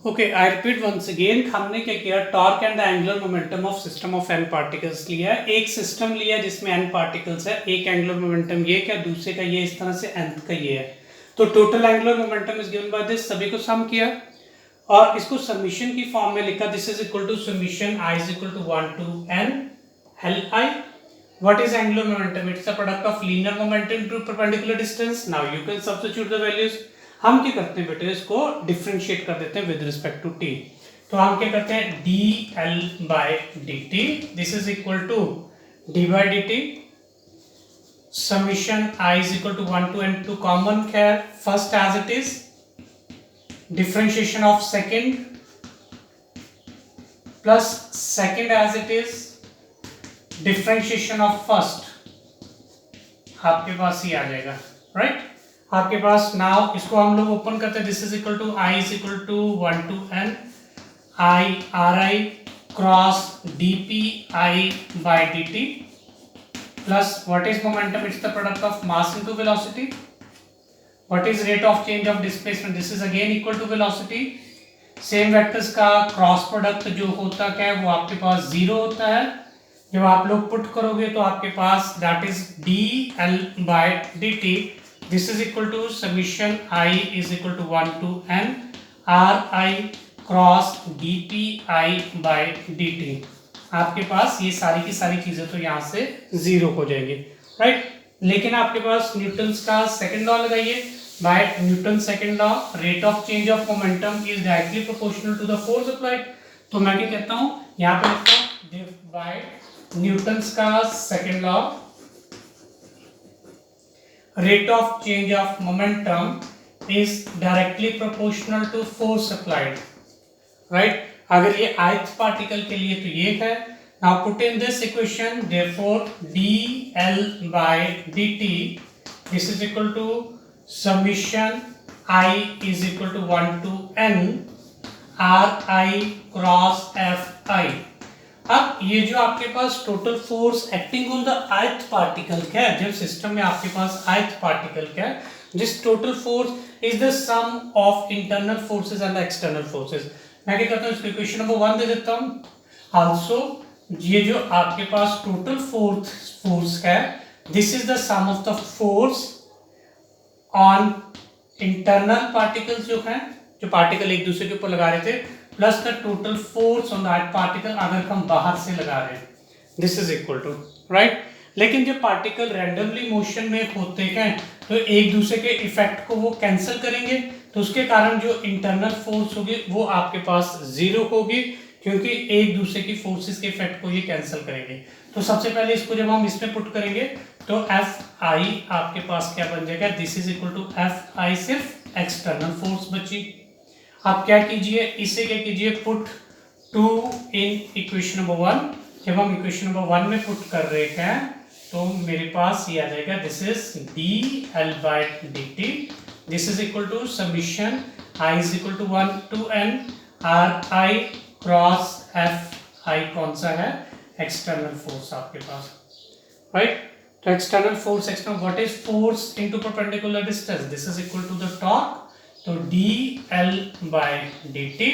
Okay, I repeat once again. हमने क्या किया, torque and the angular momentum of system of n particles लिया। एक सिस्टम लिया जिसमें एन पार्टिकल्स है, एक एंगुलर मोमेंटम ये क्या, दूसरे का ये, इस तरह से nth का ये है। तो total angular momentum is given by this, सभी को सम किया और इसको समीशन की फॉर्म में लिखा। This is equal to summation I is equal to 1 to n Li. What is angular momentum? It's a product of linear momentum to perpendicular distance. Now you can substitute the values. हम क्या करते हैं बेटे, इसको differentiate कर देते हैं with respect to t। तो हम क्या करते हैं, dl by dt this is equal to d by dt summation I is equal to 1 to n to common care first as it is, differentiation of second plus second as it is, differentiation of first आपके पास ही आ जाएगा, right आपके पास। Now इसको हम लोग open करते हैं। This is equal to i is equal to 1 to n i r I cross D P i by d t plus what is momentum, it's the product of mass into velocity. What is rate of change of displacement, this is again equal to velocity. Same vectors का cross product जो होता है वो आपके पास 0 होता है। जब आप लोग पुट करोगे तो आपके पास that is D L by D T this is equal to summation I is equal to 1 to n are I cross D P I by D T. आपके पास ये सारी की सारी चीजें तो यहाँ से 0 हो जाएंगी, राइट। लेकिन आपके पास न्यूटन्स का सेकंड लॉ लगाइए। By Newton second law rate of change of momentum is directly proportional to the force applied. तो मैं क्या कहता हूँ, यहाँ पे लिखता हूँ बाय न्यूटन्स का second law rate of change of momentum is directly proportional to force applied, right. अगर ये ith पार्टिकल के लिए तो ये है। Now put in this equation, therefore dl by dt this is equal to summation I is equal to 1 to n ri cross fi। अब ये जो आपके पास total force acting on the ith particle क्या है, जब सिस्टम में आपके पास ith पार्टिकल क्या है, जिस total force is the sum of internal forces and external forces. मैं क्या करता हूँ, इसको इक्वेशन नंबर 1 दे देता हूँ। आल्सो ये जो आपके पास टोटल फोर्स है, this is the sum of the force on internal particles जो है, जो पार्टिकल एक दूसरे के ऊपर लगा रहे थे, plus the total force on that particle अगर हम बाहर से लगा रहे हैं, this is equal to, right. लेकिन जब पार्टिकल रैंडमली मोशन में होते हैं तो एक दूसरे के इफेक्ट को वो कैंसिल करेंगे, तो उसके कारण जो इंटरनल फोर्स होगी वो आपके पास 0 होगी, क्योंकि एक दूसरे की फोर्सेस के इफेक्ट को ये कैंसिल करेंगे। तो सबसे पहले इसको जब हम इसमें पुट करेंगे तो एफ आई आपके पास क्या बन जाएगा, this is equal to F i सिर्फ एक्सटर्नल फोर्स बची। आप क्या कीजिए, इसे क्या कीजिए, पुट 2 इन इक्वेशन नंबर 1। जब हम इक्वेशन नंबर 1 में पुट कर रहे हैं तो मेरे पास ये आ जाएगा, this is D L by D T this is equal to summation I is equal to 1 to n are I cross F i कौन सा है, एक्सटर्नल फोर्स आपके पास, राइट। तो external force, external what is force into perpendicular distance, this is equal to the torque. तो dl by dt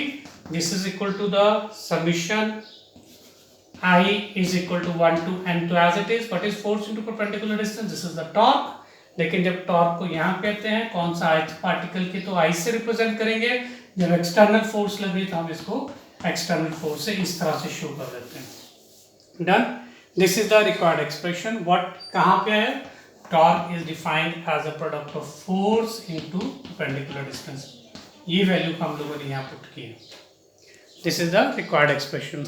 this is equal to the summation I is equal to 1 to n to as it is, what is force into perpendicular distance, this is the torque। लेकिन जब torque को यहाँ कहते हैं कौन सा ith particle के, तो I से रिप्रेजेंट करेंगे। जब एक्सटर्नल फोर्स लगे तो हम इसको एक्सटर्नल फोर्स से इस तरह से शो कर देते हैं। Done, this is the required expression. What कहाँ पे है, torque is defined as a product of force into perpendicular distance. ये वैल्यू हम लोगों ने यहाँ पुट की है। This is the required expression.